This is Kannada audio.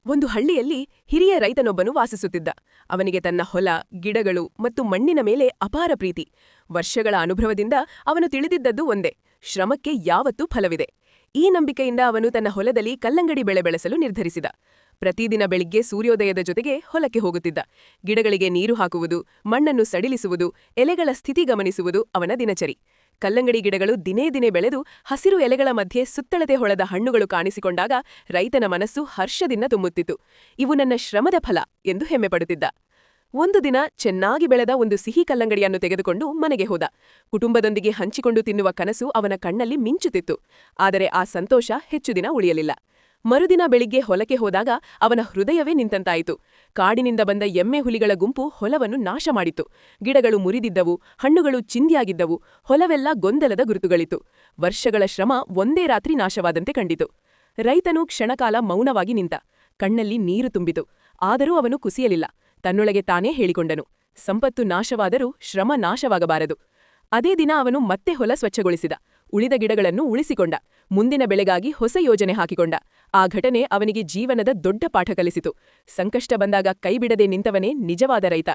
ಒಂದು ಹಳ್ಳಿಯಲ್ಲಿ ಹಿರಿಯ ರೈತನೊಬ್ಬನು ವಾಸಿಸುತ್ತಿದ್ದ. ಅವನಿಗೆ ತನ್ನ ಹೊಲ, ಗಿಡಗಳು ಮತ್ತು ಮಣ್ಣಿನ ಮೇಲೆ ಅಪಾರ ಪ್ರೀತಿ. ವರ್ಷಗಳ ಅನುಭವದಿಂದ ಅವನು ತಿಳಿದಿದ್ದದ್ದು ಒಂದೇ: ಶ್ರಮಕ್ಕೆ ಯಾವತ್ತೂ ಫಲವಿದೆ. ಈ ನಂಬಿಕೆಯಿಂದ ಅವನು ತನ್ನ ಹೊಲದಲ್ಲಿ ಕಲ್ಲಂಗಡಿ ಬೆಳೆ ಬೆಳೆಸಲು ನಿರ್ಧರಿಸಿದ. ಪ್ರತಿದಿನ ಬೆಳಿಗ್ಗೆ ಸೂರ್ಯೋದಯದ ಜೊತೆಗೆ ಹೊಲಕ್ಕೆ ಹೋಗುತ್ತಿದ್ದ. ಗಿಡಗಳಿಗೆ ನೀರು ಹಾಕುವುದು, ಮಣ್ಣನ್ನು ಸಡಿಲಿಸುವುದು, ಎಲೆಗಳ ಸ್ಥಿತಿ ಗಮನಿಸುವುದು ಅವನ ದಿನಚರಿ. ಕಲ್ಲಂಗಡಿ ಗಿಡಗಳು ದಿನೇ ದಿನೇ ಬೆಳೆದು ಹಸಿರು ಎಲೆಗಳ ಮಧ್ಯೆ ಸುತ್ತಳತೆ ಹೊಳೆದ ಹಣ್ಣುಗಳು ಕಾಣಿಸಿಕೊಂಡಾಗ ರೈತನ ಮನಸ್ಸು ಹರ್ಷದಿಂದ ತುಂಬುತ್ತಿತ್ತು. ಇವು ನನ್ನ ಶ್ರಮದ ಫಲ ಎಂದು ಹೆಮ್ಮೆಪಡುತ್ತಿದ್ದ. ಒಂದು ದಿನ ಚೆನ್ನಾಗಿ ಬೆಳೆದ ಒಂದು ಸಿಹಿ ಕಲ್ಲಂಗಡಿಯನ್ನು ತೆಗೆದುಕೊಂಡು ಮನೆಗೆ ಹೋದ. ಕುಟುಂಬದೊಂದಿಗೆ ಹಂಚಿಕೊಂಡು ತಿನ್ನುವ ಕನಸು ಅವನ ಕಣ್ಣಲ್ಲಿ ಮಿಂಚುತ್ತಿತ್ತು. ಆದರೆ ಆ ಸಂತೋಷ ಹೆಚ್ಚು ದಿನ ಉಳಿಯಲಿಲ್ಲ. ಮರುದಿನ ಬೆಳಿಗ್ಗೆ ಹೊಲಕ್ಕೆ ಹೋದಾಗ ಅವನ ಹೃದಯವೇ ನಿಂತಂತಾಯಿತು. ಕಾಡಿನಿಂದ ಬಂದ ಎಮ್ಮೆ ಹುಲಿಗಳ ಗುಂಪು ಹೊಲವನ್ನು ನಾಶ ಮಾಡಿತ್ತು. ಗಿಡಗಳು ಮುರಿದಿದ್ದವು, ಹಣ್ಣುಗಳು ಚಿಂದಿಯಾಗಿದ್ದವು, ಹೊಲವೆಲ್ಲ ಗೊಂದಲದ ಗುರುತುಗಳಿತ್ತು. ವರ್ಷಗಳ ಶ್ರಮ ಒಂದೇ ರಾತ್ರಿ ನಾಶವಾದಂತೆ ಕಂಡಿತು. ರೈತನು ಕ್ಷಣಕಾಲ ಮೌನವಾಗಿ ನಿಂತ. ಕಣ್ಣಲ್ಲಿ ನೀರು ತುಂಬಿತು. ಆದರೂ ಅವನು ಕುಸಿಯಲಿಲ್ಲ. ತನ್ನೊಳಗೆ ತಾನೇ ಹೇಳಿಕೊಂಡನು: ಸಂಪತ್ತು ನಾಶವಾದರೂ ಶ್ರಮ ನಾಶವಾಗಬಾರದು. ಅದೇ ದಿನ ಅವನು ಮತ್ತೆ ಹೊಲ ಸ್ವಚ್ಛಗೊಳಿಸಿದ. ಉಳಿದ ಗಿಡಗಳನ್ನು ಉಳಿಸಿಕೊಂಡ. ಮುಂದಿನ ಬೆಳೆಗಾಗಿ ಹೊಸ ಯೋಜನೆ ಹಾಕಿಕೊಂಡ. ಆ ಘಟನೆ ಅವನಿಗೆ ಜೀವನದ ದೊಡ್ಡ ಪಾಠ ಕಲಿಸಿತು. ಸಂಕಷ್ಟ ಬಂದಾಗ ಕೈಬಿಡದೆ ನಿಂತವನೇ ನಿಜವಾದ ರೈತ.